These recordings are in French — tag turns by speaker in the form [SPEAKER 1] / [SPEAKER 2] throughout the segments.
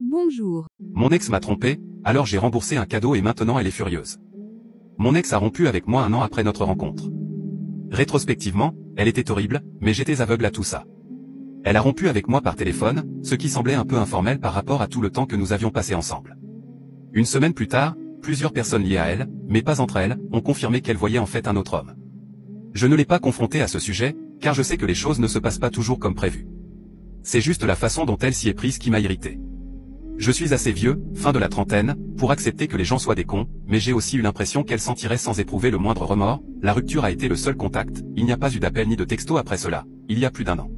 [SPEAKER 1] Bonjour.
[SPEAKER 2] Mon ex m'a trompé, alors j'ai remboursé un cadeau et maintenant elle est furieuse. Mon ex a rompu avec moi 1 an après notre rencontre. Rétrospectivement, elle était horrible, mais j'étais aveugle à tout ça. Elle a rompu avec moi par téléphone, ce qui semblait un peu informel par rapport à tout le temps que nous avions passé ensemble. Une semaine plus tard, plusieurs personnes liées à elle, mais pas entre elles, ont confirmé qu'elle voyait en fait un autre homme. Je ne l'ai pas confrontée à ce sujet, car je sais que les choses ne se passent pas toujours comme prévu. C'est juste la façon dont elle s'y est prise qui m'a irrité. Je suis assez vieux, fin de la trentaine, pour accepter que les gens soient des cons, mais j'ai aussi eu l'impression qu'elle s'en tirait sans éprouver le moindre remords. La rupture a été le seul contact, il n'y a pas eu d'appel ni de texto après cela, il y a plus d'1 an.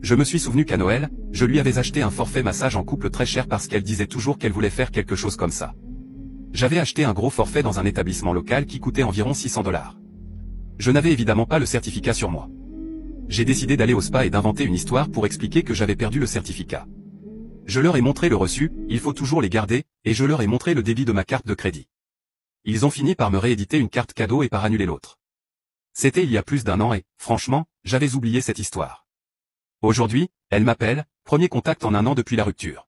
[SPEAKER 2] Je me suis souvenu qu'à Noël, je lui avais acheté un forfait massage en couple très cher parce qu'elle disait toujours qu'elle voulait faire quelque chose comme ça. J'avais acheté un gros forfait dans un établissement local qui coûtait environ 600 $. Je n'avais évidemment pas le certificat sur moi. J'ai décidé d'aller au spa et d'inventer une histoire pour expliquer que j'avais perdu le certificat. Je leur ai montré le reçu, il faut toujours les garder, et je leur ai montré le débit de ma carte de crédit. Ils ont fini par me rééditer une carte cadeau et par annuler l'autre. C'était il y a plus d'1 an et, franchement, j'avais oublié cette histoire. Aujourd'hui, elle m'appelle, premier contact en 1 an depuis la rupture.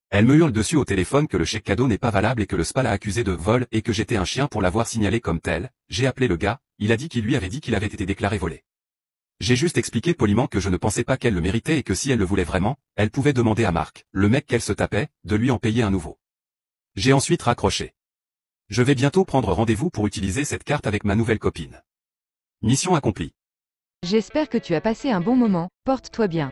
[SPEAKER 2] Elle me hurle dessus au téléphone que le chèque cadeau n'est pas valable et que le spa l'a accusé de vol et que j'étais un chien pour l'avoir signalé comme tel. J'ai appelé le gars, il a dit qu'il lui avait dit qu'il avait été déclaré volé. J'ai juste expliqué poliment que je ne pensais pas qu'elle le méritait et que si elle le voulait vraiment, elle pouvait demander à Marc, le mec qu'elle se tapait, de lui en payer un nouveau. J'ai ensuite raccroché. Je vais bientôt prendre rendez-vous pour utiliser cette carte avec ma nouvelle copine. Mission accomplie.
[SPEAKER 3] J'espère que tu as passé un bon moment, porte-toi bien.